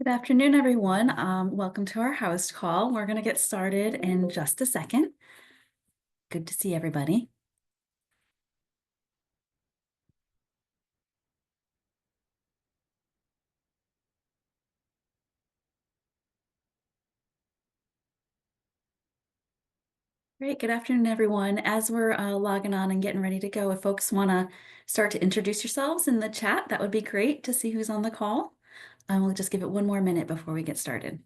Good afternoon, everyone. Welcome to our HoUSed call. We're going to get started in just a second. Good to see everybody. Great. Good afternoon, everyone. As we're logging on and getting ready to go, if folks want to start to introduce yourselves in the chat, that would be great to see who's on the call. I will just give it one more minute before we get started.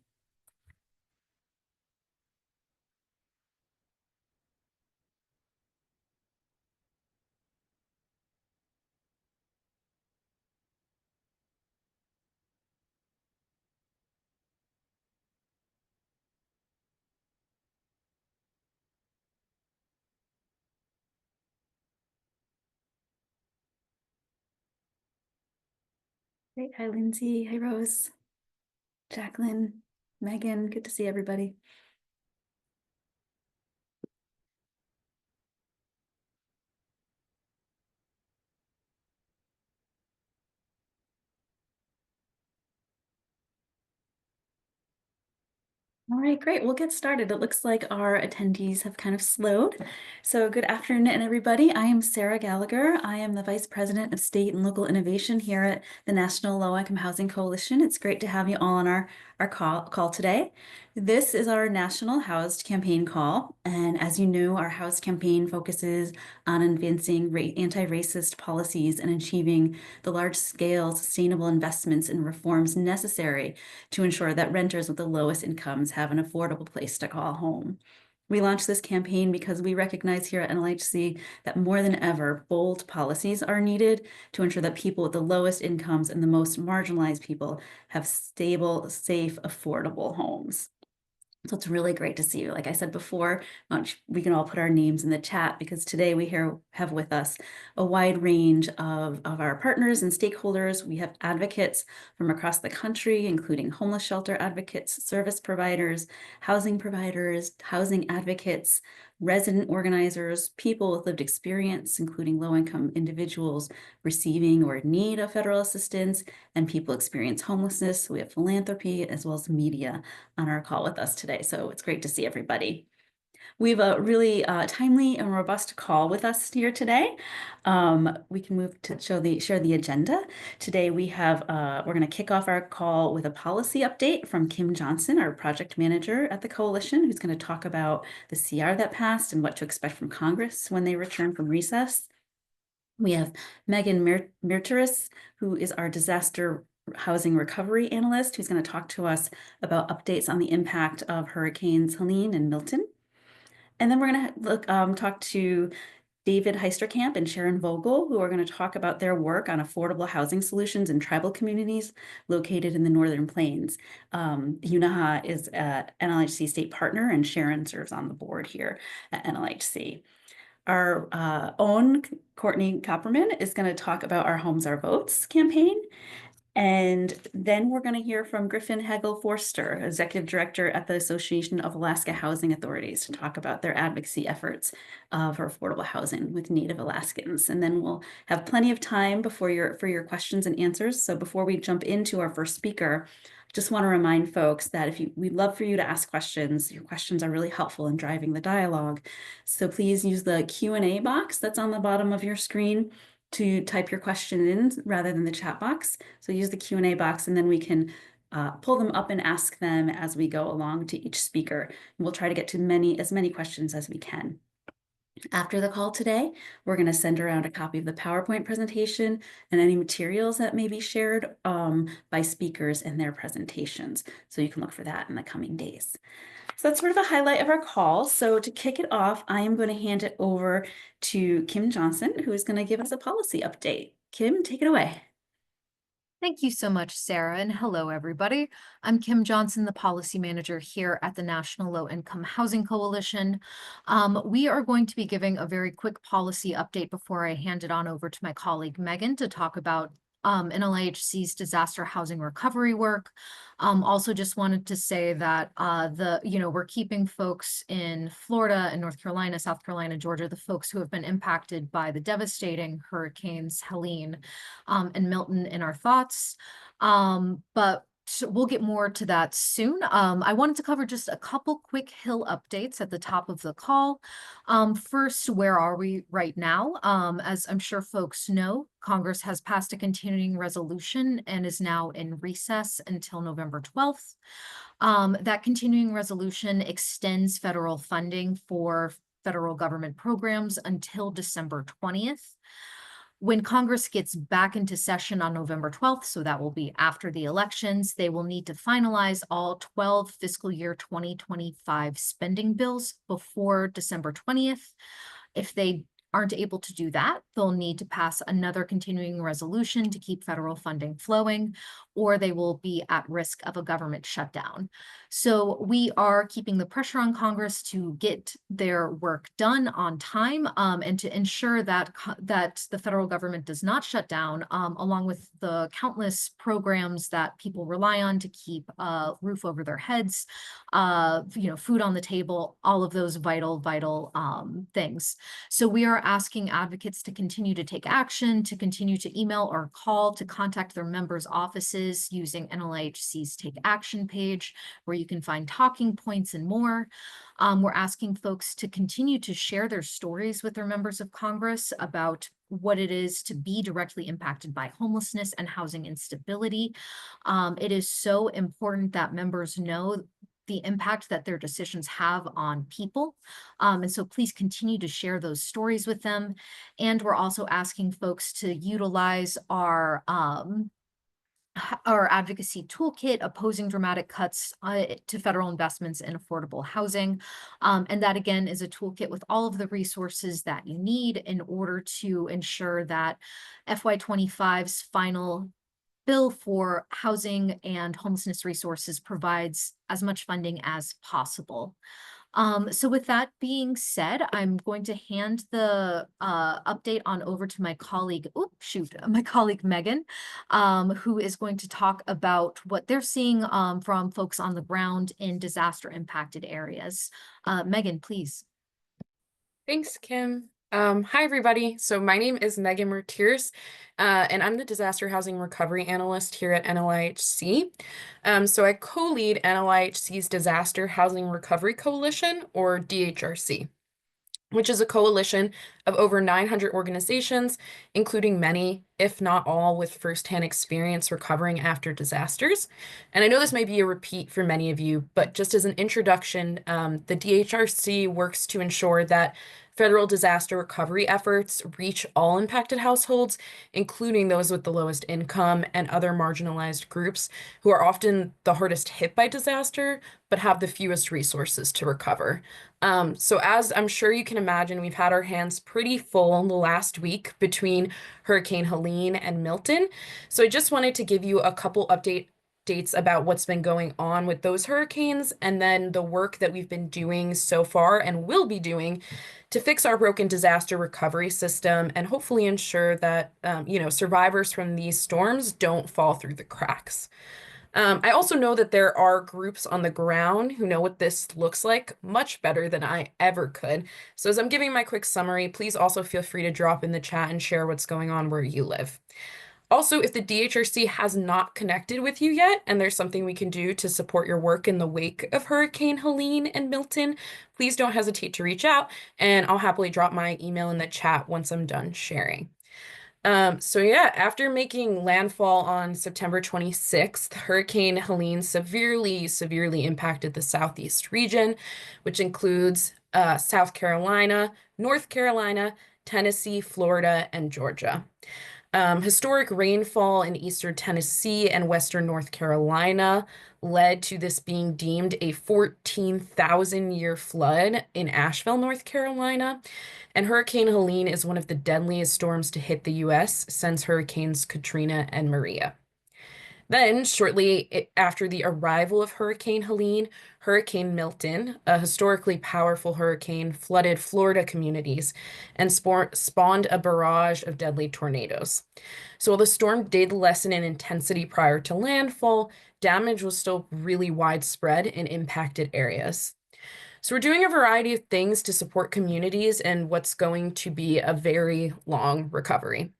Great. Hi, Lindsay. Hi, Rose. Jacqueline, Megan. Good to see everybody. All right, great. We'll get started. It looks like our attendees have kind of slowed. So good afternoon, everybody. I am Sarah Gallagher. I am the Vice President of State and Local Innovation here at the National Low Income Housing Coalition. It's great to have you all on our call today. This is our National HoUSed campaign call. And as you know, our HoUSed campaign focuses on advancing anti-racist policies and achieving the large-scale sustainable investments and reforms necessary to ensure that renters with the lowest incomes have an affordable place to call home. We launched this campaign because we recognize here at NLHC that more than ever, bold policies are needed to ensure that people with the lowest incomes and the most marginalized people have stable, safe, affordable homes. So it's really great to see you. Like I said before, we can all put our names in the chat because today we have with us a wide range of our partners and stakeholders. We have advocates from across the country, including homeless shelter advocates, service providers, housing advocates, resident organizers, people with lived experience, including low-income individuals receiving or in need of federal assistance, and people experience homelessness. We have philanthropy as well as media on our call with us today. So it's great to see everybody. We have a really timely and robust call with us here today. We can move to share the agenda. Today we're going to kick off our call with a policy update from Kim Johnson, our project manager at the coalition, who's going to talk about the CR that passed and what to expect from Congress when they return from recess. We have Megan Mirteris, who is our disaster housing recovery analyst, who's going to talk to us about updates on the impact of Hurricanes Helene and Milton. And then we're going to talk to David Heisterkamp and Sharon Vogel, who are going to talk about their work on affordable housing solutions in tribal communities located in the Northern Plains. UNAHA is an NLHC state partner, and Sharon serves on the board here at NLHC. Our own Courtney Copperman is going to talk about our Homes Our Votes campaign. And then we're going to hear from Griffin Hegel Forster, Executive Director at the Association of Alaska Housing Authorities, to talk about their advocacy efforts for affordable housing with Native Alaskans. And then we'll have plenty of time for your questions and answers. So before we jump into our first speaker, just want to remind folks that we'd love for you to ask questions. Your questions are really helpful in driving the dialogue. So please use the Q&A box that's on the bottom of your screen to type your question in rather than the chat box. So use the Q&A box, and then we can pull them up and ask them as we go along to each speaker. And we'll try to get to as many questions as we can. After the call today, we're going to send around a copy of the PowerPoint presentation and any materials that may be shared by speakers in their presentations. So you can look for that in the coming days. So that's sort of a highlight of our call. So to kick it off, I am going to hand it over to Kim Johnson, who is going to give us a policy update. Kim, take it away. Thank you so much, Sarah, and hello, everybody. I'm Kim Johnson, the policy manager here at the National Low Income Housing Coalition. We are going to be giving a very quick policy update before I hand it on over to my colleague Megan to talk about NLHC's disaster housing recovery work. Also just wanted to say that we're keeping folks in Florida and North Carolina, South Carolina, Georgia, the folks who have been impacted by the devastating hurricanes Helene and Milton in our thoughts. But we'll get more to that soon. I wanted to cover just a couple quick Hill updates at the top of the call. First, where are we right now? As I'm sure folks know, Congress has passed a continuing resolution and is now in recess until November 12th. That continuing resolution extends federal funding for federal government programs until December 20th. When Congress gets back into session on November 12th, so that will be after the elections, they will need to finalize all 12 fiscal year 2025 spending bills before December 20th. If they aren't able to do that, they'll need to pass another continuing resolution to keep federal funding flowing, or they will be at risk of a government shutdown. So we are keeping the pressure on Congress to get their work done on time, and to ensure that that the federal government does not shut down, along with the countless programs that people rely on to keep a roof over their heads, food on the table, all of those vital things. So we are asking advocates to continue to take action, to continue to email or call, to contact their members' offices using NLIHC's Take Action page, where you can find talking points and more. We're asking folks to continue to share their stories with their members of Congress about what it is to be directly impacted by homelessness and housing instability. It is so important that members know the impact that their decisions have on people. And so please continue to share those stories with them. And we're also asking folks to utilize our advocacy toolkit, opposing dramatic cuts to federal investments in affordable housing. And that, again, is a toolkit with all of the resources that you need in order to ensure that FY25's final bill for housing and homelessness resources provides as much funding as possible. So with that being said, I'm going to hand the update on over to my colleague, my colleague Megan, who is going to talk about what they're seeing from folks on the ground in disaster impacted areas. Megan, please. Thanks, Kim. Hi, everybody. So my name is Megan Mertiers, and I'm the Disaster Housing Recovery Analyst here at NLIHC. So I co-lead NLIHC's Disaster Housing Recovery Coalition, or DHRC, which is a coalition of over 900 organizations, including many, if not all, with firsthand experience recovering after disasters. And I know this may be a repeat for many of you, but just as an introduction, the DHRC works to ensure that federal disaster recovery efforts reach all impacted households, including those with the lowest income and other marginalized groups who are often the hardest hit by disaster, but have the fewest resources to recover. So as I'm sure you can imagine, we've had our hands pretty full in the last week between Hurricane Helene and Milton. So I just wanted to give you a couple updates about what's been going on with those hurricanes, and then the work that we've been doing so far and will be doing to fix our broken disaster recovery system and hopefully ensure that survivors from these storms don't fall through the cracks. I also know that there are groups on the ground who know what this looks like much better than I ever could. So as I'm giving my quick summary, please also feel free to drop in the chat and share what's going on where you live. Also, if the DHRC has not connected with you yet, and there's something we can do to support your work in the wake of Hurricane Helene and Milton, please don't hesitate to reach out, and I'll happily drop my email in the chat once I'm done sharing. After making landfall on September 26th, Hurricane Helene severely impacted the Southeast region, which includes South Carolina, North Carolina, Tennessee, Florida, and Georgia. Historic rainfall in eastern Tennessee and western North Carolina led to this being deemed a 14,000-year flood in Asheville, North Carolina. And Hurricane Helene is one of the deadliest storms to hit the U.S. since Hurricanes Katrina and Maria. Then, shortly after the arrival of Hurricane Helene, Hurricane Milton, a historically powerful hurricane, flooded Florida communities and spawned a barrage of deadly tornadoes. So while the storm did lessen in intensity prior to landfall, damage was still really widespread in impacted areas. So we're doing a variety of things to support communities in what's going to be a very long recovery.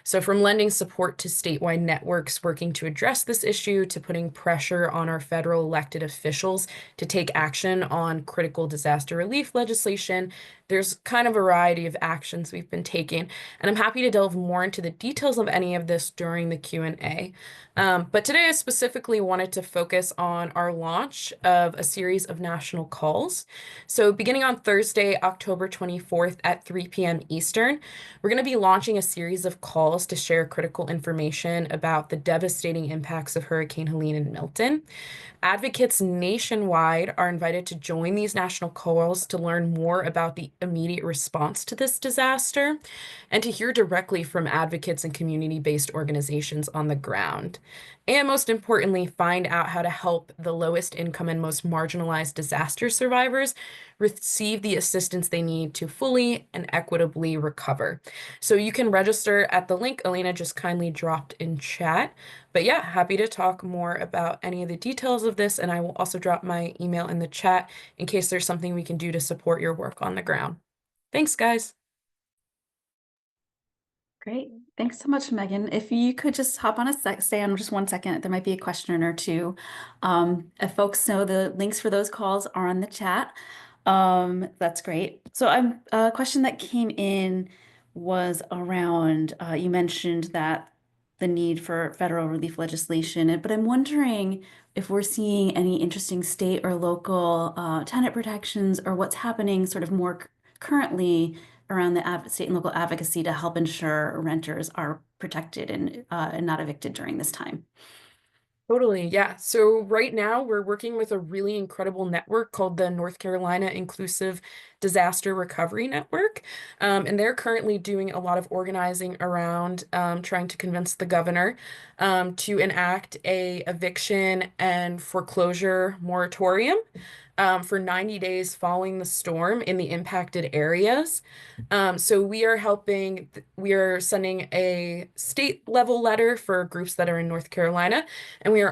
So, from lending support to statewide networks working to address this issue, to putting pressure on our federal elected officials to take action on critical disaster relief legislation, there's kind of a variety of actions we've been taking. And I'm happy to delve more into the details of any of this during the Q&A. But today I specifically wanted to focus on our launch of a series of national calls. So beginning on Thursday, October 24th at 3 p.m. Eastern, we're going to be launching a series of calls to share critical information about the devastating impacts of Hurricane Helene and Milton. Advocates nationwide are invited to join these national calls to learn more about the immediate response to this disaster and to hear directly from advocates and community-based organizations on the ground. And most importantly, find out how to help the lowest income and most marginalized disaster survivors receive the assistance they need to fully and equitably recover. So you can register at the link Elena just kindly dropped in chat. But yeah, happy to talk more about any of the details of this, and I will also drop my email in the chat in case there's something we can do to support your work on the ground. Thanks, guys. Great. Thanks so much, Megan. If you could just hop on stay on just 1 second. There might be a question or two. If folks know, the links for those calls are on the chat. That's great. So a question that came in was around, you mentioned that the need for federal relief legislation, but I'm wondering if we're seeing any interesting state or local tenant protections or what's happening sort of more currently around the state and local advocacy to help ensure renters are protected and not evicted during this time. Totally, yeah. So right now we're working with a really incredible network called the North Carolina Inclusive Disaster Recovery Network. And they're currently doing a lot of organizing around trying to convince the governor to enact a eviction and foreclosure moratorium for 90 days following the storm in the impacted areas. So we are sending a state level letter for groups that are in North Carolina, and we're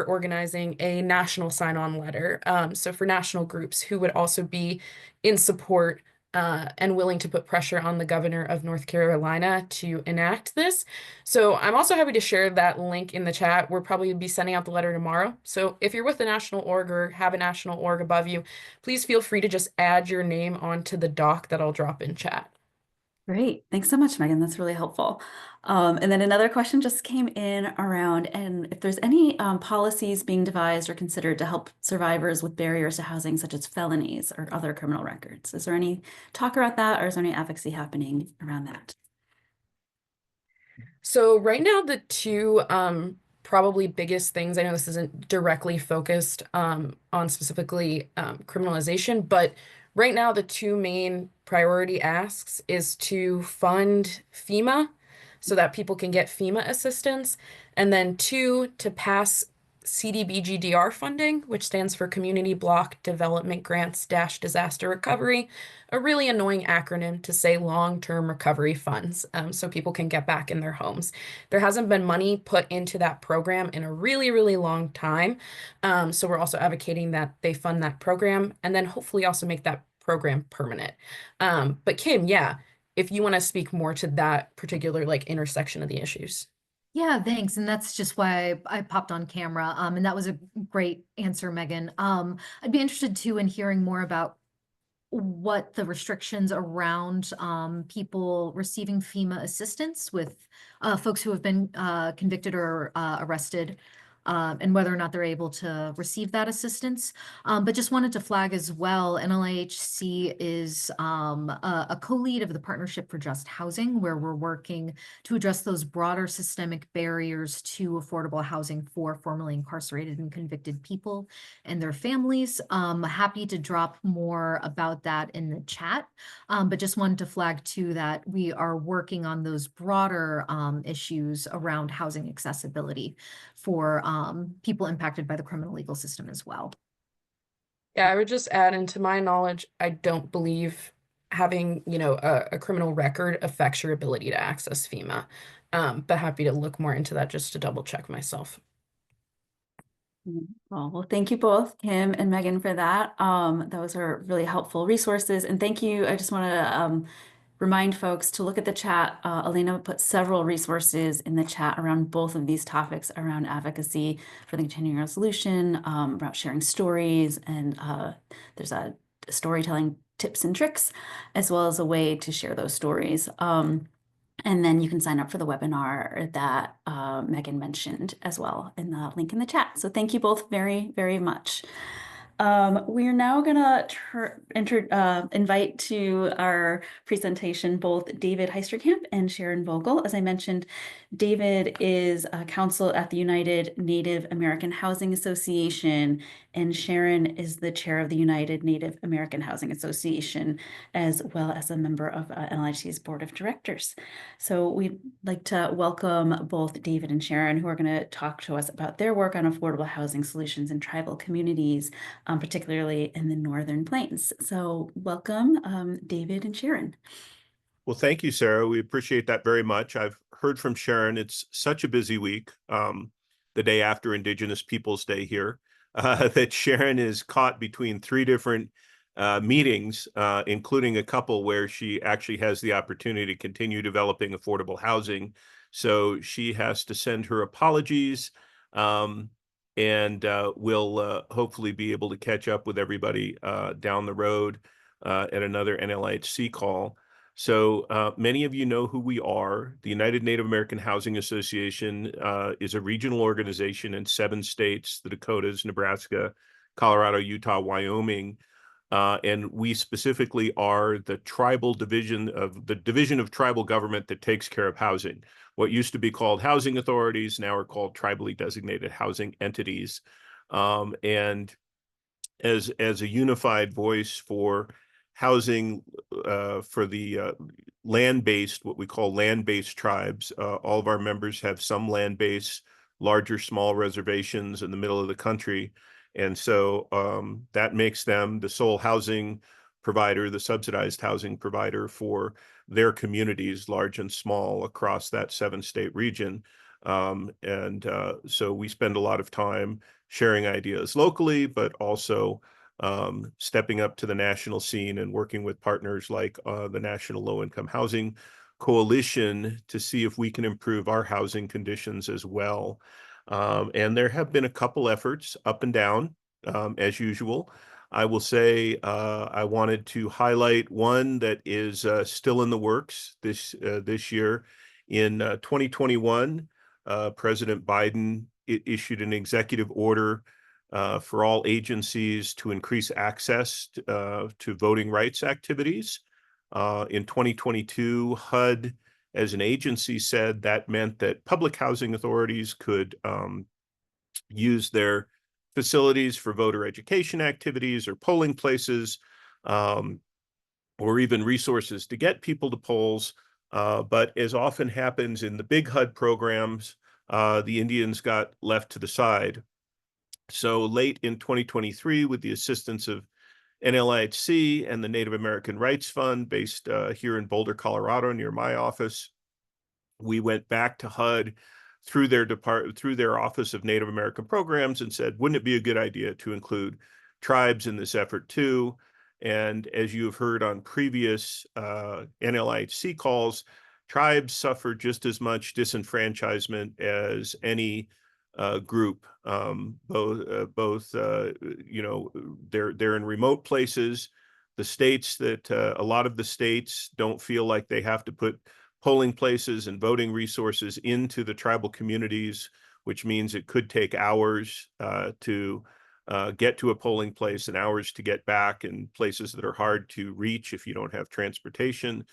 organizing a national sign-on letter. So for national groups who would also be in support and willing to put pressure on the governor of North Carolina to enact this. So I'm also happy to share that link in the chat. We'll probably be sending out the letter tomorrow. So if you're with a national org or have a national org above you, please feel free to just add your name onto the doc that I'll drop in chat. Great. Thanks so much, Megan. That's really helpful. And then another question just came in around, and if there's any policies being devised or considered to help survivors with barriers to housing, such as felonies or other criminal records. Is there any talk about that, or is there any advocacy happening around that? So right now, the two probably biggest things, I know this isn't directly focused on specifically criminalization, but right now the two main priority asks is to fund FEMA so that people can get FEMA assistance, and then two, to pass CDBGDR funding, which stands for Community Block Development Grants Dash Disaster Recovery, a really annoying acronym to say long-term recovery funds, so people can get back in their homes. There hasn't been money put into that program in a really, really long time. So we're also advocating that they fund that program and then hopefully also make that program permanent. But Kim, yeah, if you want to speak more to that particular like intersection of the issues. Yeah, thanks. And that's just why I popped on camera. And that was a great answer, Megan. I'd be interested too in hearing more about what the restrictions around people receiving FEMA assistance with folks who have been convicted or arrested, and whether or not they're able to receive that assistance. But just wanted to flag as well, NLIHC is a co-lead of the Partnership for Just Housing, where we're working to address those broader systemic barriers to affordable housing for formerly incarcerated and convicted people and their families. Happy to drop more about that in the chat, but just wanted to flag too that we are working on those broader issues around housing accessibility for people impacted by the criminal legal system as well. Yeah, I would just add, into my knowledge, I don't believe having, a criminal record affects your ability to access FEMA. But happy to look more into that just to double check myself. Well, thank you both, Kim and Megan, for that. Those are really helpful resources. And thank you. I just want to remind folks to look at the chat. Elena put several resources in the chat around both of these topics around advocacy for the continuing resolution, about sharing stories, and there's a storytelling tips and tricks, as well as a way to share those stories. And then you can sign up for the webinar that Megan mentioned as well in the link in the chat. So thank you both very, very much. We are now gonna invite to our presentation both David Heisterkamp and Sharon Vogel. As I mentioned, David is a counsel at the United Native American Housing Association, and Sharon is the chair of the United Native American Housing Association, as well as a member of NLHC's board of directors. So we'd like to welcome both David and Sharon, who are going to talk to us about their work on affordable housing solutions in tribal communities, particularly in the Northern Plains. So welcome, David and Sharon. Well, thank you, Sarah. We appreciate that very much. I've heard from Sharon. It's such a busy week, the day after Indigenous Peoples Day here, that Sharon is caught between three different meetings, including a couple where she actually has the opportunity to continue developing affordable housing. So she has to send her apologies, and we'll hopefully be able to catch up with everybody down the road at another NLHC call. So many of you know who we are. The United Native American Housing Association is a regional organization in 7 states, the Dakotas, Nebraska, Colorado, Utah, Wyoming. And we specifically are the Division of Tribal Government that takes care of housing. What used to be called housing authorities now are called tribally designated housing entities. And as a unified voice for housing for the land-based, what we call land-based tribes. All of our members have some land-based, larger, small reservations in the middle of the country. And so that makes them the sole housing provider, the subsidized housing provider for their communities, large and small, across that 7-state region. So we spend a lot of time sharing ideas locally, but also stepping up to the national scene and working with partners like the National Low Income Housing Coalition to see if we can improve our housing conditions as well. And there have been a couple efforts up and down, as usual. I will say I wanted to highlight one that is still in the works this year. In 2021, President Biden issued an executive order for all agencies to increase access to voting rights activities. In 2022, HUD as an agency said that meant that public housing authorities could use their facilities for voter education activities or polling places, or even resources to get people to polls. But as often happens in the big HUD programs, the Indians got left to the side. So late in 2023, with the assistance of NLIHC and the Native American Rights Fund based here in Boulder, Colorado, near my office, we went back to HUD through their Office of Native American Programs and said, wouldn't it be a good idea to include tribes in this effort too? And as you have heard on previous NLIHC calls, tribes suffer just as much disenfranchisement as any group. Both you know, they're in remote places. The states that a lot of the states don't feel like they have to put polling places and voting resources into the tribal communities, which means it could take hours to get to a polling place and hours to get back, in places that are hard to reach if you don't have transportation.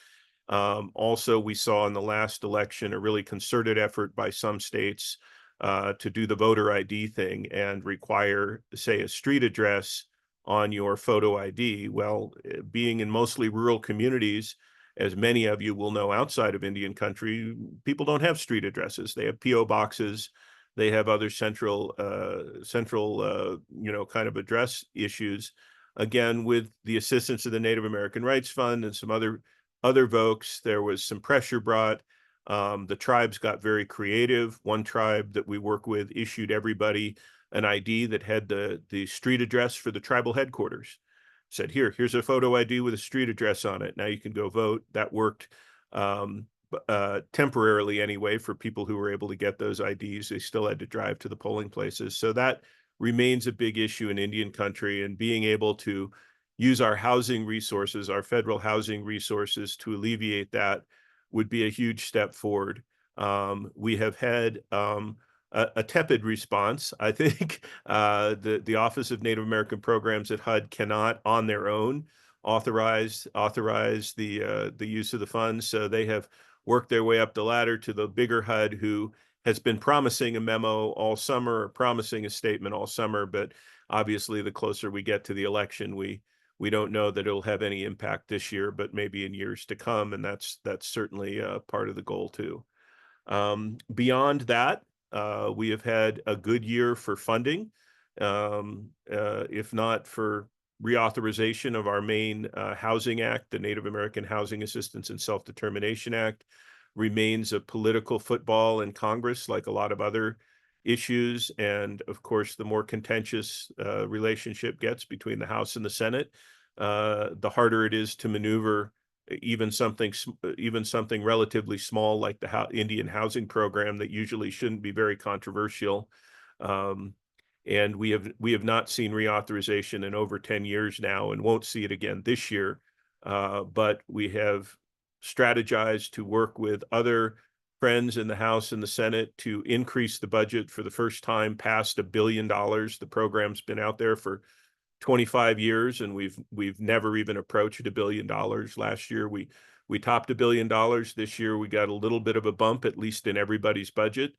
Also, we saw in the last election a really concerted effort by some states to do the voter ID thing and require, say, a street address on your photo ID. Well, being in mostly rural communities, as many of you will know outside of Indian country, people don't have street addresses. They have PO boxes. They have other central, you know, kind of address issues. Again, with the assistance of the Native American Rights Fund and some other folks, there was some pressure brought. The tribes got very creative. One tribe that we work with issued everybody an ID that had the street address for the tribal headquarters. said, here's a photo ID with a street address on it. Now you can go vote. That worked temporarily anyway for people who were able to get those IDs. They still had to drive to the polling places. So that remains a big issue in Indian country, and being able to use our housing resources, our federal housing resources, to alleviate that would be a huge step forward. We have had a tepid response. I think the Office of Native American Programs at HUD cannot, on their own, authorize the use of the funds. So they have worked their way up the ladder to the bigger HUD, who has been promising a memo all summer, or promising a statement all summer. But obviously, the closer we get to the election, we don't know that it'll have any impact this year, but maybe in years to come, and that's certainly part of the goal too. Beyond that, we have had a good year for funding, if not for reauthorization of our main housing act. The Native American Housing Assistance and Self-Determination Act remains a political football in Congress, like a lot of other issues. And of course, the more contentious relationship gets between the House and the Senate, the harder it is to maneuver even something relatively small like the Indian housing program that usually shouldn't be very controversial. And we have not seen reauthorization in over 10 years now, and won't see it again this year. But we have strategized to work with other friends in the House and the Senate to increase the budget for the first time past $1 billion. The program's been out there for 25 years, and we've never even approached $1 billion. Last year we topped $1 billion. This year we got a little bit of a bump, at least in everybody's budget.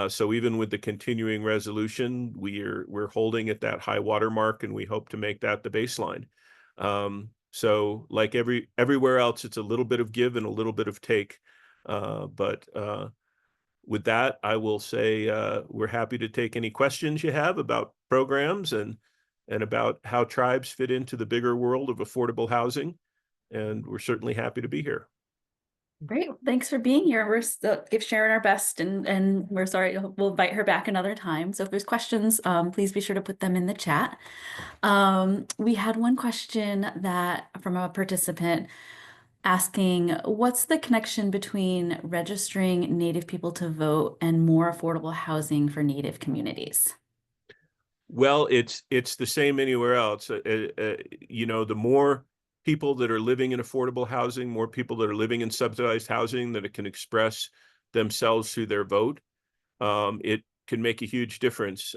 So even with the continuing resolution, we're holding at that high water mark, and we hope to make that the baseline. So like everywhere else, it's a little bit of give and a little bit of take. But with that, I will say we're happy to take any questions you have about programs and about how tribes fit into the bigger world of affordable housing. And we're certainly happy to be here. Great. Thanks for being here. We're still give Sharon our best, and we're sorry. We'll invite her back another time. So if there's questions, please be sure to put them in the chat. We had one question from a participant asking, what's the connection between registering Native people to vote and more affordable housing for Native communities? Well, it's the same anywhere else. The more people that are living in affordable housing, more people that are living in subsidized housing that it can express themselves through their vote, it can make a huge difference.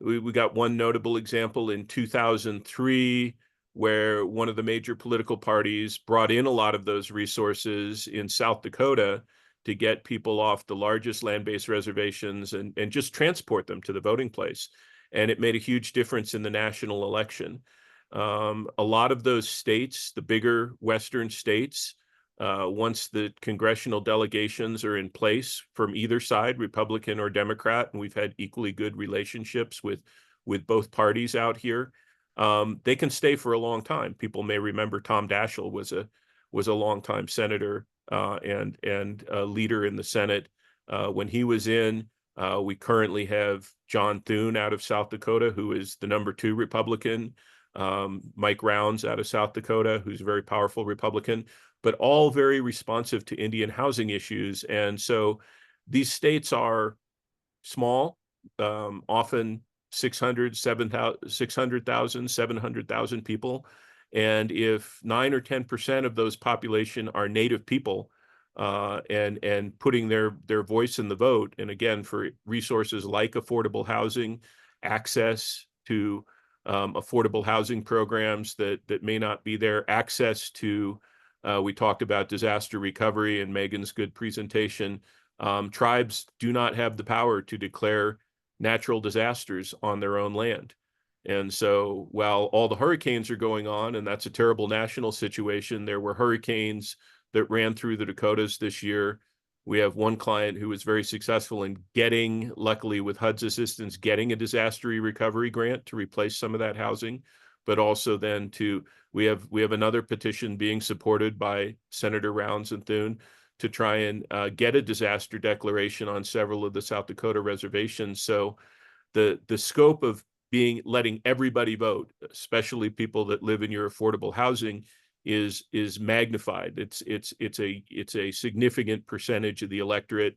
We got one notable example in 2003, where one of the major political parties brought in a lot of those resources in South Dakota to get people off the largest land-based reservations and just transport them to the voting place. And it made a huge difference in the national election. A lot of those states, the bigger Western states, once the congressional delegations are in place from either side, Republican or Democrat, and we've had equally good relationships with both parties out here, they can stay for a long time. People may remember Tom Daschle was a longtime senator and a leader in the Senate when he was in. We currently have John Thune out of South Dakota, who is the #2 Republican. Mike Rounds out of South Dakota, who's a very powerful Republican, but all very responsive to Indian housing issues. And so these states are small, often 600,000, 700,000 people. And if 9 or 10% of those population are Native people, and putting their voice in the vote, and again, for resources like affordable housing, access to affordable housing programs that may not be there, access to, we talked about disaster recovery and Megan's good presentation. Tribes do not have the power to declare natural disasters on their own land. And so while all the hurricanes are going on, and that's a terrible national situation, there were hurricanes that ran through the Dakotas this year. We have one client who was very successful in getting, luckily with HUD's assistance, getting a disaster recovery grant to replace some of that housing, but also then we have another petition being supported by Senator Rounds and Thune to try and get a disaster declaration on several of the South Dakota reservations. So the scope of letting everybody vote, especially people that live in your affordable housing, is magnified. It's a significant percentage of the electorate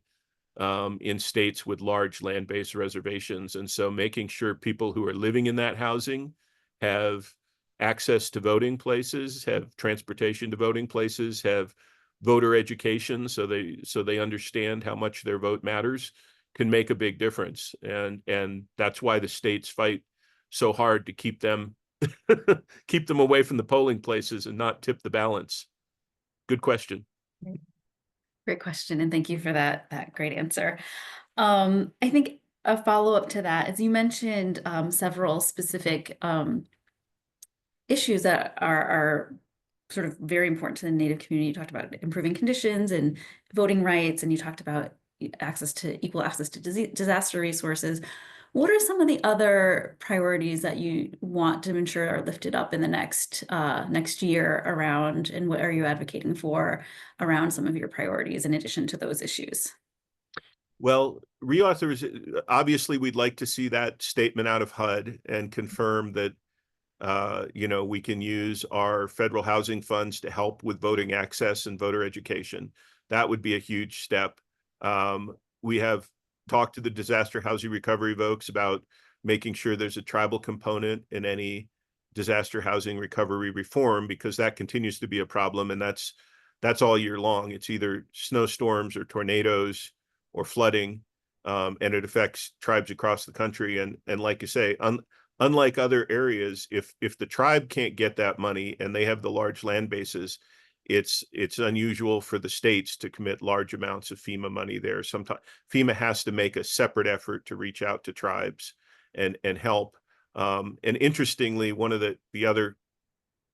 in states with large land-based reservations. And so making sure people who are living in that housing have access to voting places, have transportation to voting places, have voter education, so they understand how much their vote matters, can make a big difference. And that's why the states fight so hard to keep them keep them away from the polling places and not tip the balance. Good question. Great question, and thank you for that great answer. I think a follow-up to that, as you mentioned, several specific issues that are sort of very important to the Native community. You talked about improving conditions and voting rights, and you talked about equal access to disaster resources. What are some of the other priorities that you want to ensure are lifted up in the next year around, and what are you advocating for around some of your priorities in addition to those issues? Well, reauthors, obviously, we'd like to see that statement out of HUD and confirm that we can use our federal housing funds to help with voting access and voter education. That would be a huge step. We have talked to the disaster housing recovery folks about making sure there's a tribal component in any disaster housing recovery reform, because that continues to be a problem, and that's all year long. It's either snowstorms or tornadoes or flooding, and it affects tribes across the country. And like you say, unlike other areas, if the tribe can't get that money and they have the large land bases, it's unusual for the states to commit large amounts of FEMA money there. Sometimes FEMA has to make a separate effort to reach out to tribes and help. And interestingly, one of the other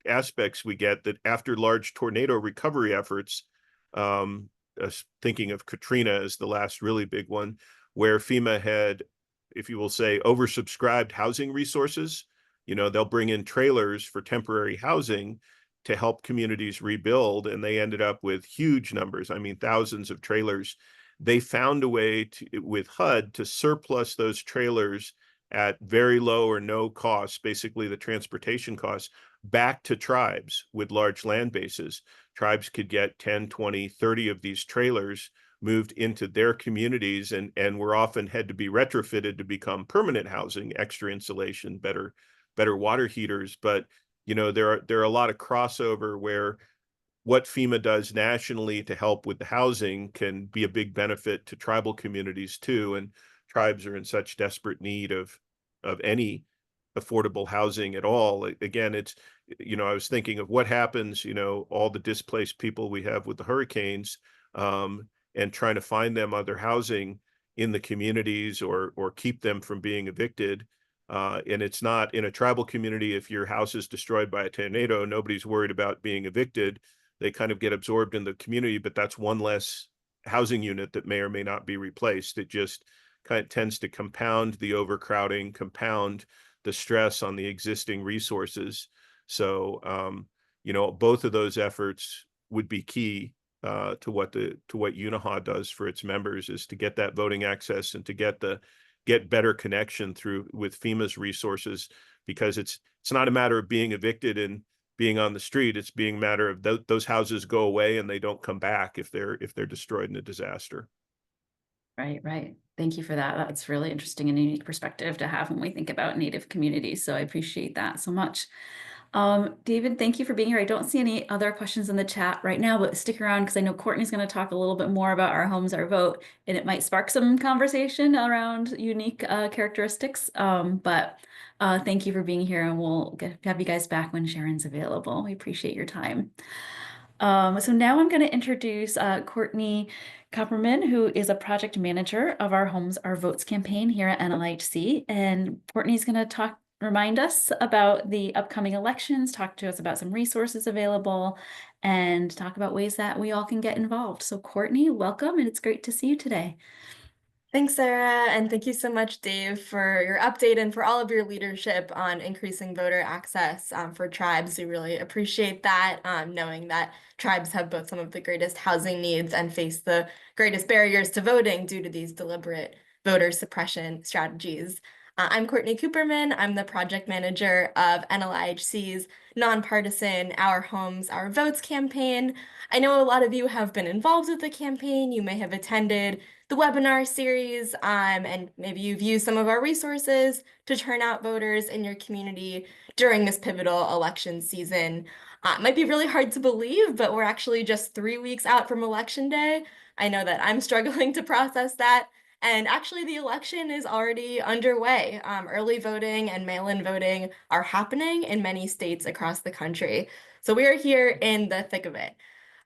aspects we get, that after large tornado recovery efforts, thinking of Katrina as the last really big one, where FEMA had, if you will say, oversubscribed housing resources. They'll bring in trailers for temporary housing to help communities rebuild, and they ended up with huge numbers. I mean, thousands of trailers. They found a way with HUD to surplus those trailers at very low or no cost, basically the transportation costs, back to tribes with large land bases. Tribes could get 10, 20, 30 of these trailers moved into their communities, and were often had to be retrofitted to become permanent housing, extra insulation, better water heaters. But there are a lot of crossover where what FEMA does nationally to help with the housing can be a big benefit to tribal communities too. And tribes are in such desperate need of any affordable housing at all. Again, it's, I was thinking of what happens, all the displaced people we have with the hurricanes, and trying to find them other housing in the communities, or keep them from being evicted. And it's not in a tribal community. If your house is destroyed by a tornado, nobody's worried about being evicted. They kind of get absorbed in the community, but that's one less housing unit that may or may not be replaced. It just kind of tends to compound the overcrowding, compound the stress on the existing resources. So, both of those efforts would be key to what UNIHA does for its members, is to get that voting access and to get better connection with FEMA's resources, because it's not a matter of being evicted and being on the street. It's being a matter of those houses go away and they don't come back if they're destroyed in a disaster. Right. Thank you for that. That's really interesting and unique perspective to have when we think about Native communities. So I appreciate that so much. David, thank you for being here. I don't see any other questions in the chat right now, but stick around because I know Courtney's going to talk a little bit more about Our Homes, Our Vote, and it might spark some conversation around unique characteristics. But thank you for being here, and we'll have you guys back when Sharon's available. We appreciate your time. So now I'm going to introduce Courtney Copperman, who is a project manager of Our Homes, Our Votes campaign here at NLHC. And Courtney's going to remind us about the upcoming elections, talk to us about some resources available, and talk about ways that we all can get involved. So Courtney, welcome, and it's great to see you today. Thanks, Sarah, and thank you so much, Dave, for your update and for all of your leadership on increasing voter access for tribes. We really appreciate that, knowing that tribes have both some of the greatest housing needs and face the greatest barriers to voting due to these deliberate voter suppression strategies. I'm Courtney Cooperman. I'm the project manager of NLIHC's nonpartisan Our Homes, Our Votes campaign. I know a lot of you have been involved with the campaign. You may have attended the webinar series, and maybe you've used some of our resources to turn out voters in your community during this pivotal election season. It might be really hard to believe, but we're actually just 3 weeks out from Election Day. I know that I'm struggling to process that. And actually, the election is already underway. Early voting and mail-in voting are happening in many states across the country. So we are here in the thick of it.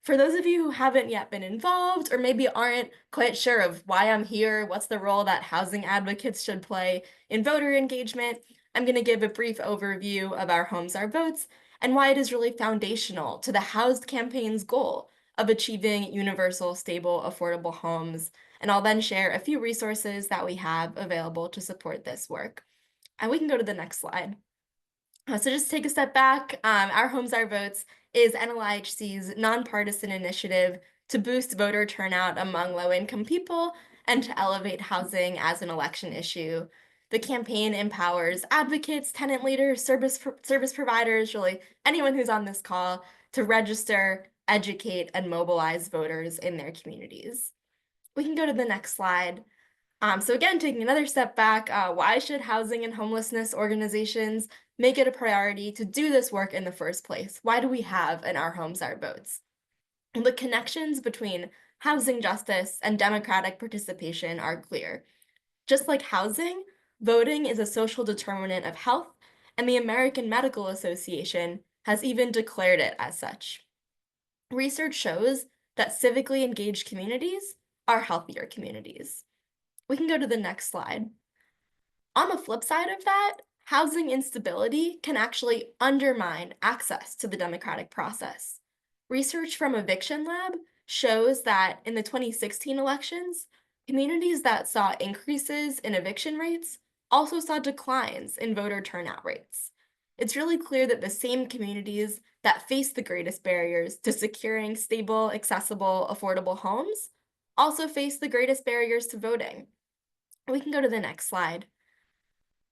For those of you who haven't yet been involved or maybe aren't quite sure of why I'm here, what's the role that housing advocates should play in voter engagement, I'm going to give a brief overview of Our Homes, Our Votes and why it is really foundational to the HoUSed campaign's goal of achieving universal, stable, affordable homes. And I'll then share a few resources that we have available to support this work. And we can go to the next slide. So just take a step back. Our Homes, Our Votes is NLIHC's nonpartisan initiative to boost voter turnout among low-income people and to elevate housing as an election issue. The campaign empowers advocates, tenant leaders, service providers, really anyone who's on this call to register, educate, and mobilize voters in their communities. We can go to the next slide. So again, taking another step back, why should housing and homelessness organizations make it a priority to do this work in the first place? Why do we have an Our Homes, Our Votes? And the connections between housing justice and democratic participation are clear. Just like housing, voting is a social determinant of health, and the American Medical Association has even declared it as such. Research shows that civically engaged communities are healthier communities. We can go to the next slide. On the flip side of that, housing instability can actually undermine access to the democratic process. Research from Eviction Lab shows that in the 2016 elections, communities that saw increases in eviction rates also saw declines in voter turnout rates. It's really clear that the same communities that face the greatest barriers to securing stable, accessible, affordable homes also face the greatest barriers to voting. We can go to the next slide.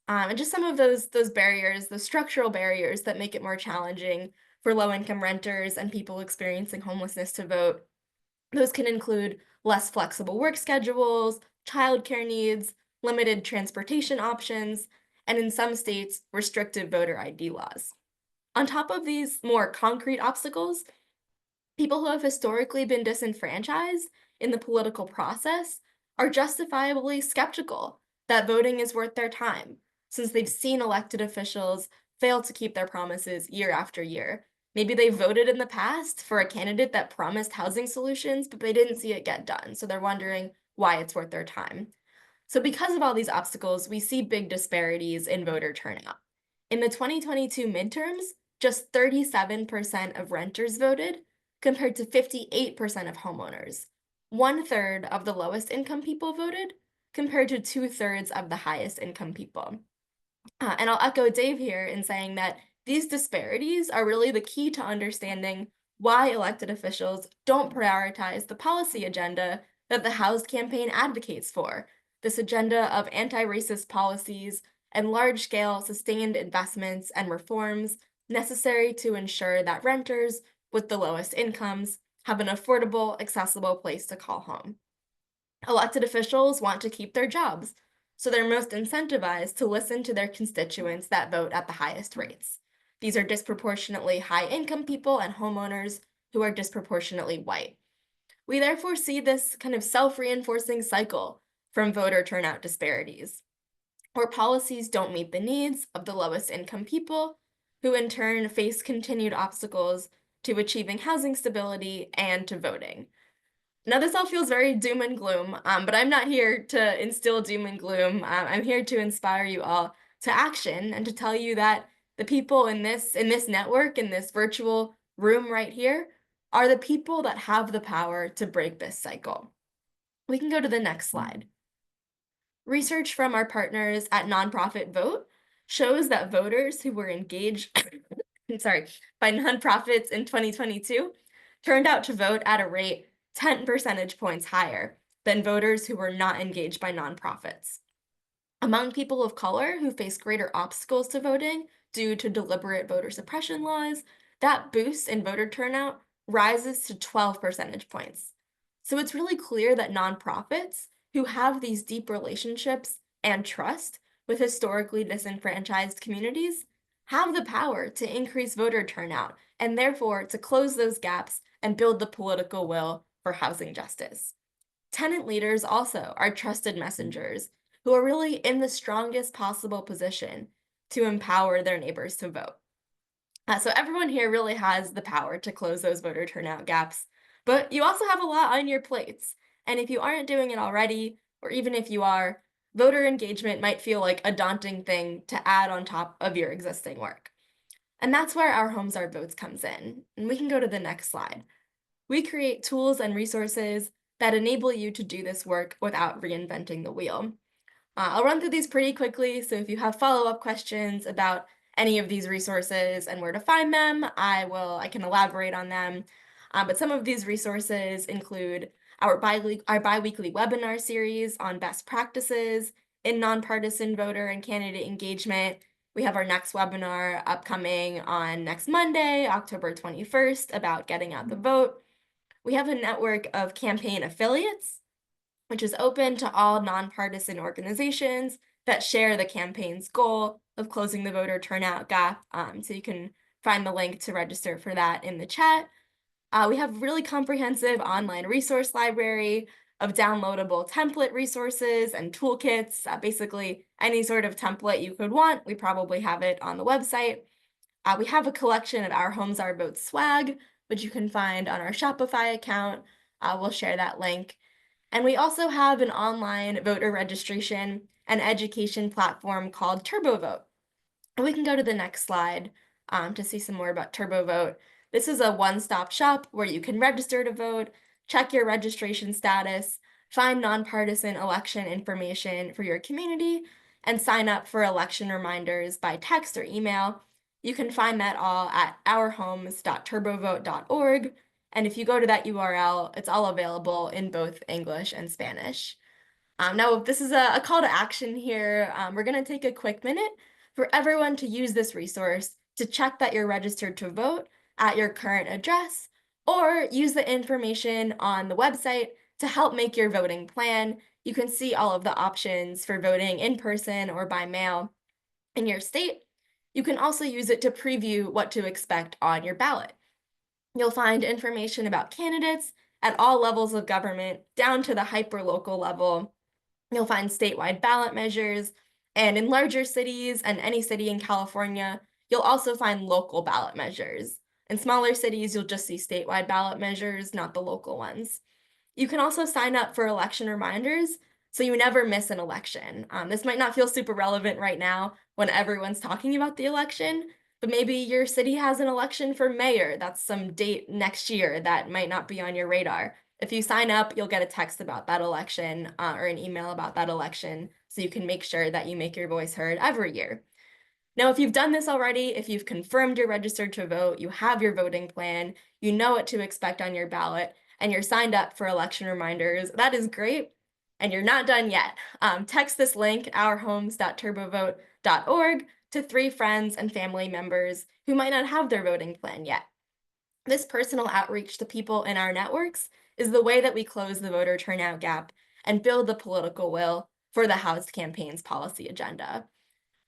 And just some of those barriers, the structural barriers that make it more challenging for low-income renters and people experiencing homelessness to vote. Those can include less flexible work schedules, childcare needs, limited transportation options, and in some states, restrictive voter ID laws. On top of these more concrete obstacles, people who have historically been disenfranchised in the political process are justifiably skeptical that voting is worth their time, since they've seen elected officials fail to keep their promises year after year. Maybe they voted in the past for a candidate that promised housing solutions, but they didn't see it get done, so they're wondering why it's worth their time. So because of all these obstacles, we see big disparities in voter turnout. In the 2022 midterms, just 37% of renters voted, compared to 58% of homeowners. 1/3 of the lowest income people voted, compared to 2/3 of the highest income people. And I'll echo Dave here in saying that these disparities are really the key to understanding why elected officials don't prioritize the policy agenda that the HoUSed campaign advocates for. This agenda of anti-racist policies and large-scale sustained investments and reforms necessary to ensure that renters with the lowest incomes have an affordable, accessible place to call home. Elected officials want to keep their jobs, so they're most incentivized to listen to their constituents that vote at the highest rates. These are disproportionately high-income people and homeowners who are disproportionately white. We therefore see this kind of self-reinforcing cycle from voter turnout disparities, where policies don't meet the needs of the lowest income people, who in turn face continued obstacles to achieving housing stability and to voting. Now, this all feels very doom and gloom, but I'm not here to instill doom and gloom. I'm here to inspire you all to action and to tell you that the people in this network, in this virtual room right here, are the people that have the power to break this cycle. We can go to the next slide. Research from our partners at Nonprofit Vote shows that voters who were engaged by nonprofits in 2022 turned out to vote at a rate 10 percentage points higher than voters who were not engaged by nonprofits. Among people of color who face greater obstacles to voting due to deliberate voter suppression laws, that boost in voter turnout rises to 12 percentage points. So it's really clear that nonprofits who have these deep relationships and trust with historically disenfranchised communities have the power to increase voter turnout and therefore to close those gaps and build the political will for housing justice. Tenant leaders also are trusted messengers who are really in the strongest possible position to empower their neighbors to vote. So everyone here really has the power to close those voter turnout gaps, but you also have a lot on your plates. And if you aren't doing it already, or even if you are, voter engagement might feel like a daunting thing to add on top of your existing work. And that's where our Homes Are Votes comes in. And we can go to the next slide. We create tools and resources that enable you to do this work without reinventing the wheel. I'll run through these pretty quickly, so if you have follow-up questions about any of these resources and where to find them, I can elaborate on them. But some of these resources include our bi-weekly webinar series on best practices in nonpartisan voter and candidate engagement. We have our next webinar upcoming on next Monday, October 21st, about getting out the vote. We have a network of campaign affiliates, which is open to all nonpartisan organizations that share the campaign's goal of closing the voter turnout gap. So you can find the link to register for that in the chat. We have really comprehensive online resource library of downloadable template resources and toolkits. Basically, any sort of template you could want, we probably have it on the website. We have a collection of our Homes Are Votes swag, which you can find on our Shopify account. We'll share that link. And we also have an online voter registration and education platform called TurboVote. And we can go to the next slide to see some more about TurboVote. This is a one-stop shop where you can register to vote, check your registration status, find nonpartisan election information for your community, and sign up for election reminders by text or email. You can find that all at ourhomes.turbovote.org. And if you go to that URL, it's all available in both English and Spanish. Now, this is a call to action here. We're going to take a quick minute for everyone to use this resource to check that you're registered to vote at your current address, or use the information on the website to help make your voting plan. You can see all of the options for voting in person or by mail in your state. You can also use it to preview what to expect on your ballot. You'll find information about candidates at all levels of government, down to the hyperlocal level. You'll find statewide ballot measures, and in larger cities and any city in California, you'll also find local ballot measures. In smaller cities, you'll just see statewide ballot measures, not the local ones. You can also sign up for election reminders so you never miss an election. This might not feel super relevant right now when everyone's talking about the election, but maybe your city has an election for mayor. That's some date next year that might not be on your radar. If you sign up, you'll get a text about that election or an email about that election, so you can make sure that you make your voice heard every year. Now, if you've done this already, if you've confirmed you're registered to vote, you have your voting plan, you know what to expect on your ballot, and you're signed up for election reminders, that is great. And you're not done yet. Text this link, ourhomes.turbovote.org, to 3 friends and family members who might not have their voting plan yet. This personal outreach to people in our networks is the way that we close the voter turnout gap and build the political will for the HoUSed campaign's policy agenda.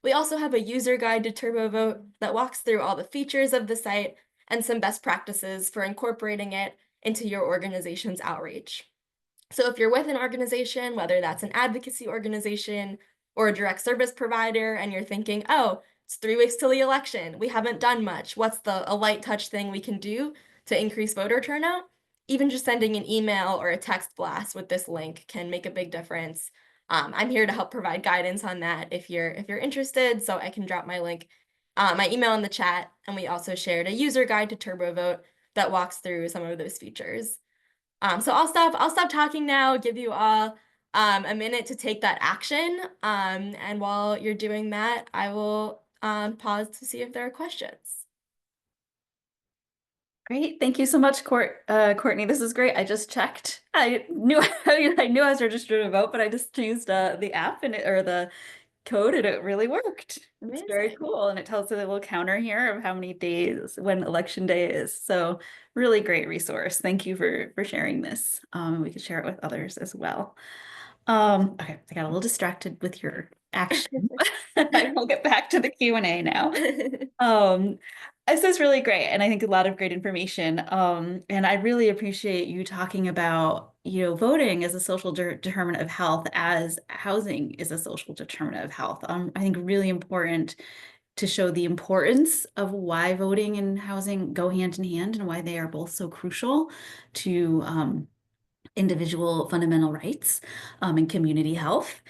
We also have a user guide to TurboVote that walks through all the features of the site and some best practices for incorporating it into your organization's outreach. So if you're with an organization, whether that's an advocacy organization or a direct service provider, and you're thinking, oh, it's 3 weeks till the election, we haven't done much, what's a light touch thing we can do to increase voter turnout? Even just sending an email or a text blast with this link can make a big difference. I'm here to help provide guidance on that if you're interested, so I can drop my link, my email in the chat, and we also shared a user guide to TurboVote that walks through some of those features. So I'll stop talking now, give you all a minute to take that action. And while you're doing that, I will pause to see if there are questions. Great, thank you so much, Courtney. This is great. I just checked. I knew I was registered to vote, but I just used the app or the code and it really worked. It's very Amazing. cool. And it tells a little counter here of how many days when election day is. So really great resource. Thank you for sharing this. We could share it with others as well. Okay, I got a little distracted with your action. I will get back to the Q&A now. This is really great, and I think a lot of great information. And I really appreciate you talking about, voting as a social determinant of health, as housing is a social determinant of health. I think really important to show the importance of why voting and housing go hand in hand and why they are both so crucial to individual fundamental rights and community health.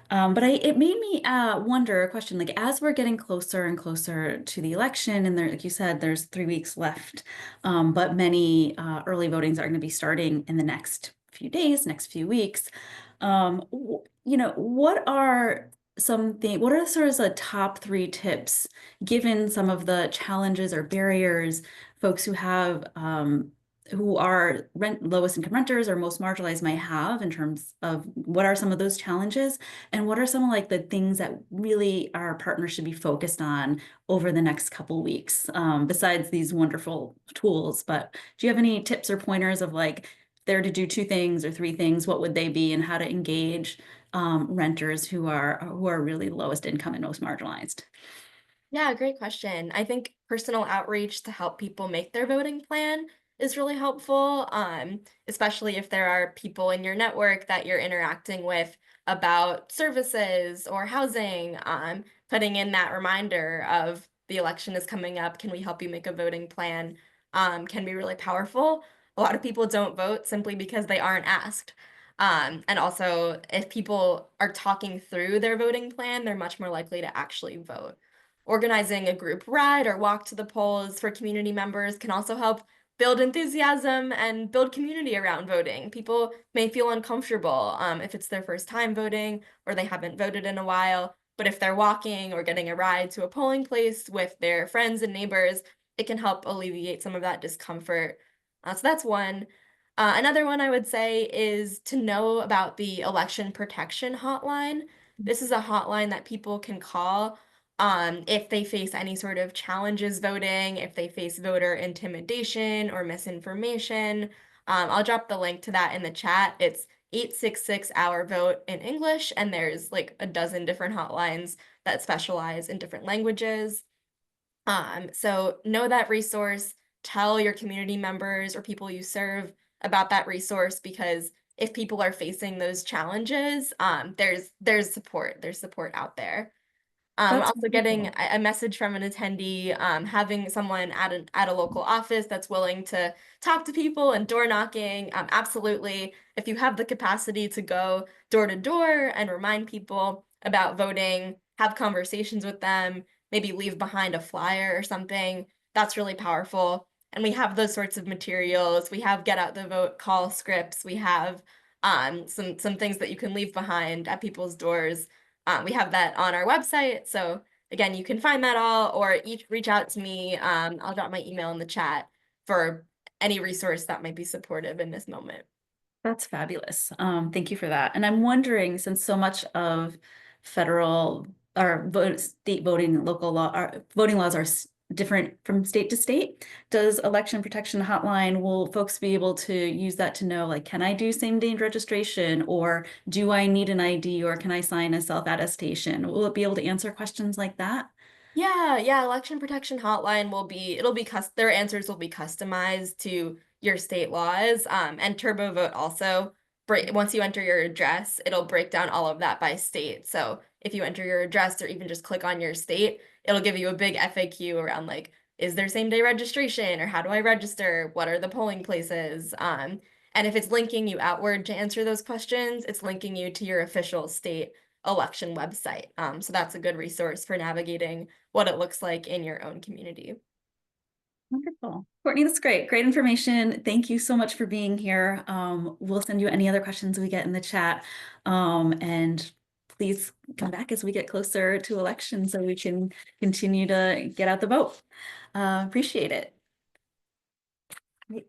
But it made me wonder a question, like as we're getting closer and closer to the election, and there, like you said, there's 3 weeks left, but many early votings are going to be starting in the next few days, next few weeks. What are what are sort of the top 3 tips, given some of the challenges or barriers folks who are lowest income renters or most marginalized might have in terms of what are some of those challenges and what are some of like the things that really our partners should be focused on over the next couple weeks, besides these wonderful tools. But do you have any tips or pointers of like, if they're to do 2 things or 3 things, what would they be, and how to engage renters who are really lowest income and most marginalized? Yeah, great question. I think personal outreach to help people make their voting plan is really helpful, especially if there are people in your network that you're interacting with about services or housing. Putting in that reminder of the election is coming up, can we help you make a voting plan, can be really powerful. A lot of people don't vote simply because they aren't asked. And also, if people are talking through their voting plan, they're much more likely to actually vote. Organizing a group ride or walk to the polls for community members can also help build enthusiasm and build community around voting. People may feel uncomfortable if it's their first time voting or they haven't voted in a while, but if they're walking or getting a ride to a polling place with their friends and neighbors, it can help alleviate some of that discomfort. So that's one. Another one I would say is to know about the election protection hotline. This is a hotline that people can call if they face any sort of challenges voting, if they face voter intimidation or misinformation. I'll drop the link to that in the chat. It's 866 Our Vote in English, and there's like a dozen different hotlines that specialize in different languages. So know that resource, tell your community members or people you serve about that resource, because if people are facing those challenges, there's support out there. That's Also getting wonderful. a message from an attendee, having someone at a local office that's willing to talk to people and door knocking. Absolutely. If you have the capacity to go door to door and remind people about voting, have conversations with them, maybe leave behind a flyer or something, that's really powerful. And we have those sorts of materials. We have get out the vote call scripts. We have some things that you can leave behind at people's doors. We have that on our website. So again, you can find that all or reach out to me. I'll drop my email in the chat for any resource that might be supportive in this moment. That's fabulous. Thank you for that. And I'm wondering, since so much of federal or state voting, local law, voting laws are different from state to state, does election protection hotline, will folks be able to use that to know, like, can I do same day registration, or do I need an ID, or can I sign a self-attestation? Will it be able to answer questions like that? Yeah, election protection hotline their answers will be customized to your state laws. And Turbo Vote also, once you enter your address, it'll break down all of that by state. So if you enter your address or even just click on your state, it'll give you a big FAQ around like, is there same day registration, or how do I register? What are the polling places? And if it's linking you outward to answer those questions, it's linking you to your official state election website. So that's a good resource for navigating what it looks like in your own community. Wonderful. Courtney, that's great. Great information. Thank you so much for being here. We'll send you any other questions we get in the chat. And please come back as we get closer to election so we can continue to get out the vote. Appreciate it. Great.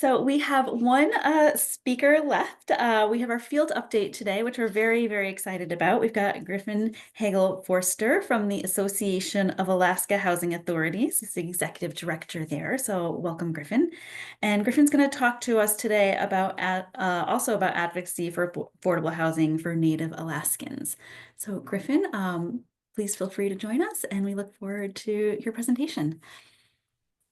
So we have one speaker left. We have our field update today, which we're very, very excited about. We've got Griffin Hagel-Forster from the Association of Alaska Housing Authorities. He's the executive director there. So welcome, Griffin. And Griffin's going to talk to us today about also about advocacy for affordable housing for Native Alaskans. So Griffin, please feel free to join us, and we look forward to your presentation.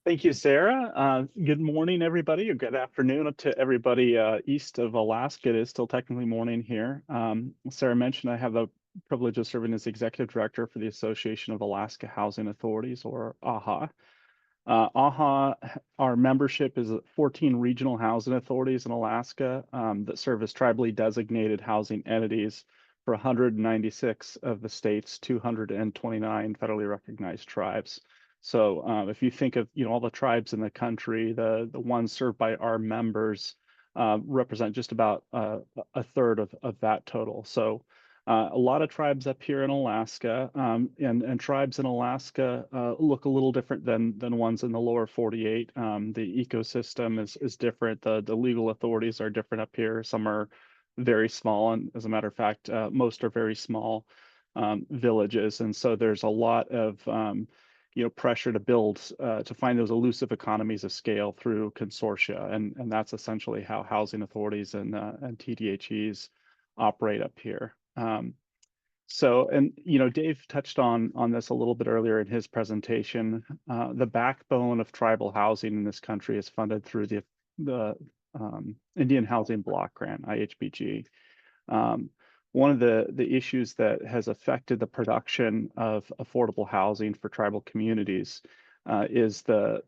Thank you, Sarah. Good morning, everybody, or good afternoon to everybody east of Alaska. It is still technically morning here. Sarah mentioned I have the privilege of serving as executive director for the Association of Alaska Housing Authorities, or AHA. AHA, our membership is 14 regional housing authorities in Alaska that serve as tribally designated housing entities for 196 of the state's 229 federally recognized tribes. So if you think of all the tribes in the country, the ones served by our members represent just about a third of that total. So a lot of tribes up here in Alaska, and tribes in Alaska look a little different than ones in the lower 48. The ecosystem is different. The legal authorities are different up here. Some are very small, and as a matter of fact, most are very small villages. And so there's a lot of pressure to build, to find those elusive economies of scale through consortia. And that's essentially how housing authorities and TDHEs operate up here. Dave touched on this a little bit earlier in his presentation. The backbone of tribal housing in this country is funded through the Indian Housing Block Grant, IHBG. One of the issues that has affected the production of affordable housing for tribal communities is the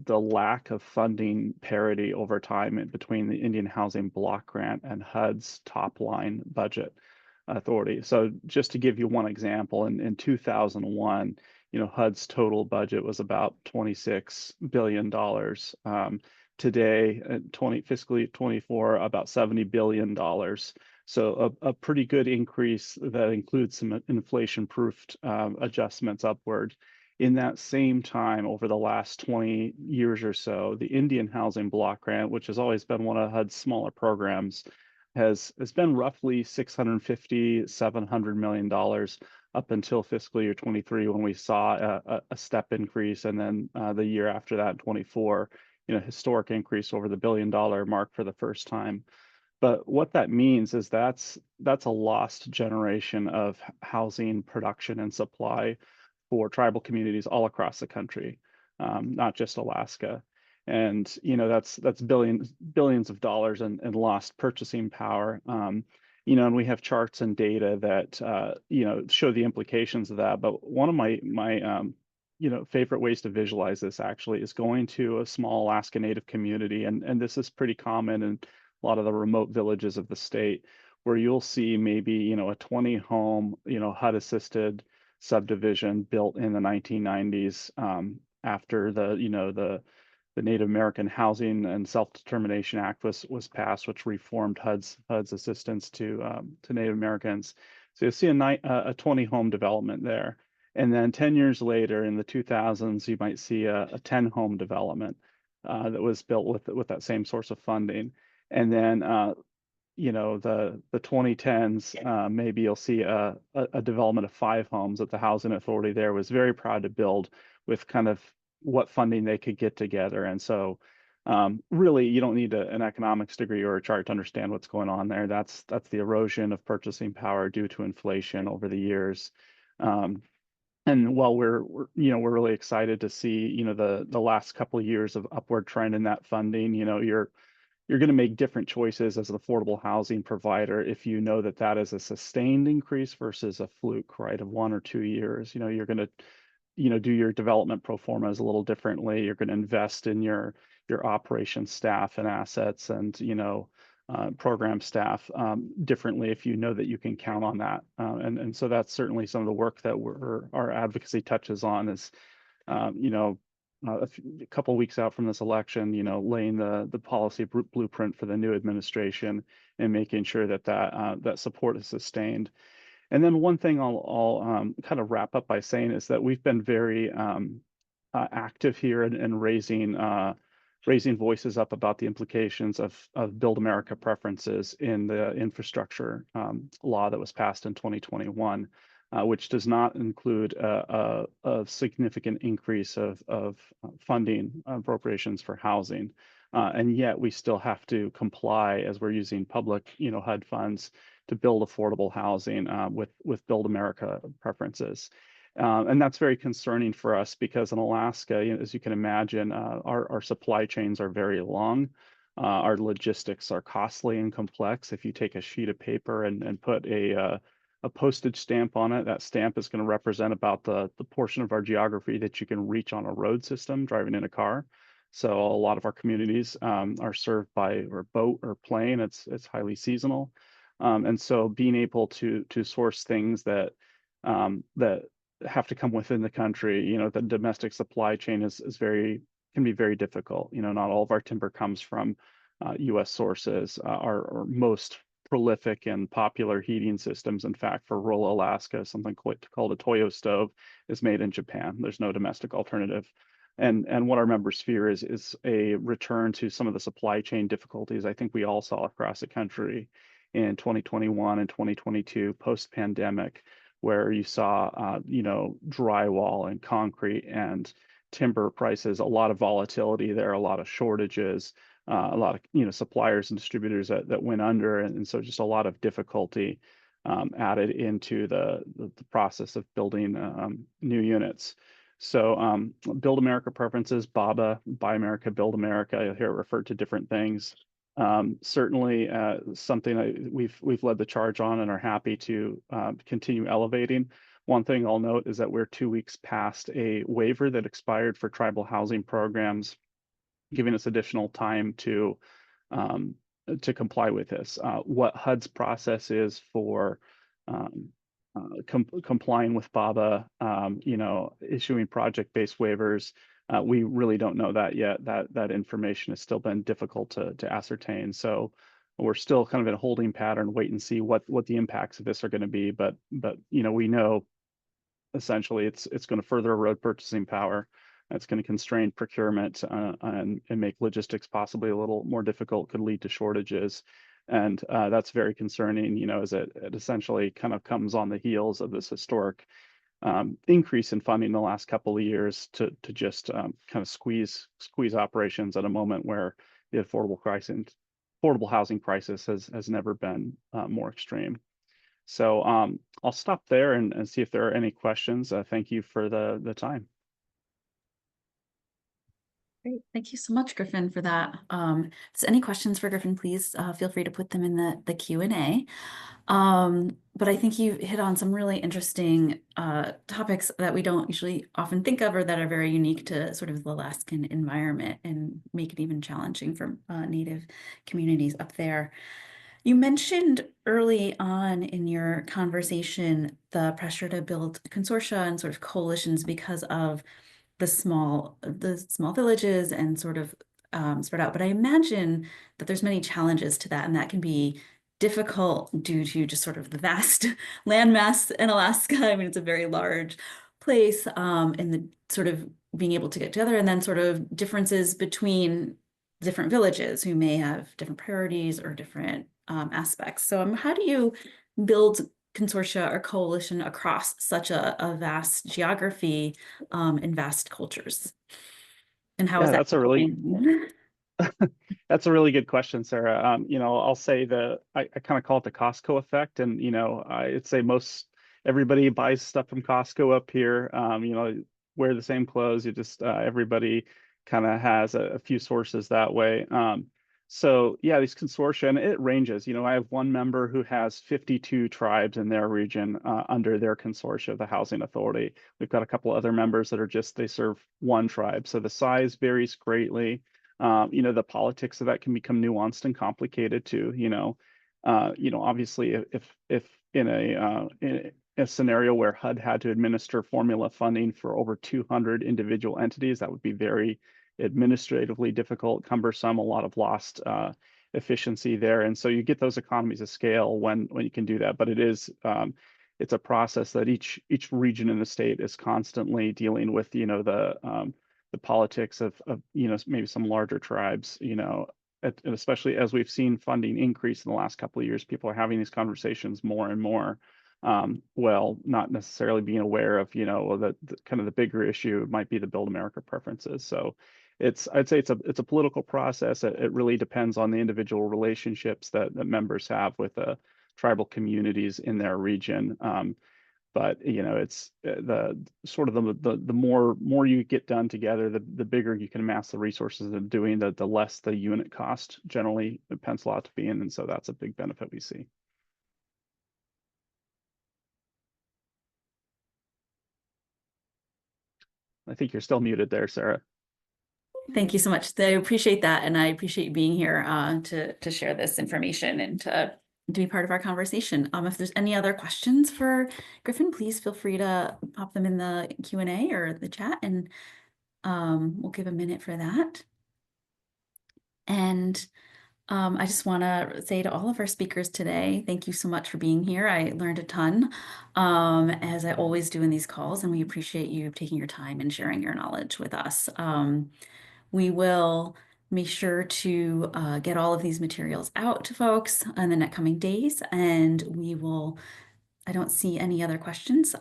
lack of funding parity over time between the Indian Housing Block Grant and HUD's top line budget authority. So just to give you one example, in 2001, HUD's total budget was about $26 billion. Today, fiscal year 24, about $70 billion. So a pretty good increase that includes some inflation-proofed adjustments upward. In that same time, over the last 20 years or so, the Indian Housing Block Grant, which has always been one of HUD's smaller programs, has been roughly $650–700 million up until fiscal year 23, when we saw a step increase, and then the year after that, 24, historic increase over the $1 billion mark for the first time. But what that means is that's a lost generation of housing production and supply for tribal communities all across the country, not just Alaska. And that's billions of dollars and lost purchasing power. And we have charts and data that show the implications of that. But one of my favorite ways to visualize this actually is going to a small Alaska Native community, and this is pretty common in a lot of the remote villages of the state, where you'll see maybe a 20-home HUD-assisted subdivision built in the 1990s after the Native American Housing and Self-Determination Act was passed, which reformed HUD's assistance to Native Americans. So you'll see a 20-home development there. And then 10 years later, in the 2000s, you might see a 10-home development that was built with that same source of funding. And then the 2010s, maybe you'll see a development of 5 homes that the housing authority there was very proud to build with kind of what funding they could get together. And so really, you don't need an economics degree or a chart to understand what's going on there. That's the erosion of purchasing power due to inflation over the years. And while we're really excited to see the last couple of years of upward trend in that funding, you're going to make different choices as an affordable housing provider if you know that is a sustained increase versus a fluke, right, of 1 or 2 years. You're going to do your development pro formas a little differently. You're going to invest in your operations staff and assets and program staff differently if you know that you can count on that. And so that's certainly some of the work that our advocacy touches on is a couple of weeks out from this election, laying the policy blueprint for the new administration and making sure that support is sustained. And then one thing I'll kind of wrap up by saying is that we've been very active here in raising raising voices up about the implications of Build America preferences in the infrastructure law that was passed in 2021, which does not include a significant increase of funding appropriations for housing. And yet we still have to comply as we're using public, HUD funds to build affordable housing with Build America preferences. And that's very concerning for us because in Alaska, as you can imagine, our supply chains are very long. Our logistics are costly and complex. If you take a sheet of paper and put a postage stamp on it, that stamp is going to represent about the portion of our geography that you can reach on a road system driving in a car. So a lot of our communities are served by or boat or plane. It's highly seasonal, and so being able to source things that that have to come within the country, the domestic supply chain is can be very difficult. Not all of our timber comes from U.S. sources. Our most prolific and popular heating systems, in fact, for rural Alaska, something called a Toyo stove, is made in Japan. There's no domestic alternative. And what our members fear is a return to some of the supply chain difficulties I think we all saw across the country in 2021 and 2022 post-pandemic, where you saw drywall and concrete and timber prices, a lot of volatility there, a lot of shortages, a lot of suppliers and distributors that went under, and so just a lot of difficulty added into the process of building new units. So Build America preferences, BABA, Buy America, Build America, you'll hear it referred to different things. Certainly something we've led the charge on and are happy to continue elevating. One thing I'll note is that we're 2 weeks past a waiver that expired for tribal housing programs, giving us additional time to comply with this. What HUD's process is for complying with BABA, issuing project-based waivers, we really don't know that yet. That information has still been difficult to ascertain. So we're still kind of in a holding pattern, wait and see what the impacts of this are going to be. But we know essentially it's going to further erode purchasing power. It's going to constrain procurement and make logistics possibly a little more difficult, could lead to shortages. And that's very concerning, as it essentially kind of comes on the heels of this historic increase in funding in the last couple of years to just kind of squeeze operations at a moment where the affordable housing crisis has never been more extreme. So I'll stop there and see if there are any questions. Thank you for the time. Great. Thank you so much, Griffin, for that. If there's any questions for Griffin, please feel free to put them in the Q&A. But I think you hit on some really interesting topics that we don't usually often think of or that are very unique to sort of the Alaskan environment and make it even challenging for Native communities up there. You mentioned early on in your conversation the pressure to build consortia and sort of coalitions because of the small villages and sort of spread out. But I imagine that there's many challenges to that, and that can be difficult due to just sort of the vast landmass in Alaska. I mean, it's a very large place, and the sort of being able to get together, and then sort of differences between different villages who may have different priorities or different aspects. So how do you build consortia or coalition across such a vast geography and vast cultures? And how is that That's a really good question, Sarah. I'll say I kind of call it the Costco effect, and I'd say everybody buys stuff from Costco up here. Wear the same clothes. You just everybody kind of has a few sources that way. So yeah, these consortia, and it ranges. I have one member who has 52 tribes in their region under their consortia, the Housing Authority. We've got a couple other members that they serve one tribe. So the size varies greatly. The politics of that can become nuanced and complicated too. Obviously, if in a scenario where HUD had to administer formula funding for over 200 individual entities, that would be very administratively difficult, cumbersome, a lot of lost efficiency there. And so you get those economies of scale when you can do that. But it's a process that each region in the state is constantly dealing with, the the politics of maybe some larger tribes, and especially as we've seen funding increase in the last couple of years, people are having these conversations more and more. Well, not necessarily being aware of, the kind of the bigger issue might be the Build America preferences. So I'd say it's a political process. It really depends on the individual relationships that members have with the tribal communities in their region. But it's the sort of the more you get done together, the bigger you can amass the resources of doing, the less the unit cost generally pencil out to be in, and so that's a big benefit we see. I think you're still muted there, Sarah. Thank you so much. I appreciate that, and I appreciate you being here to share this information and to be part of our conversation. If there's any other questions for Griffin, please feel free to pop them in the Q&A or the chat, and we'll give a minute for that. And I just want to say to all of our speakers today, thank you so much for being here. I learned a ton, as I always do in these calls, and we appreciate you taking your time and sharing your knowledge with us. We will make sure to get all of these materials out to folks in the next coming days, and I don't see any other questions.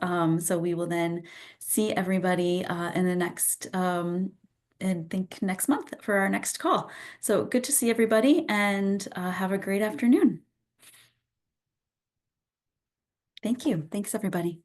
So we will then see everybody in the next, I think next month for our next call. So good to see everybody, and have a great afternoon. Thank you. Thanks, everybody.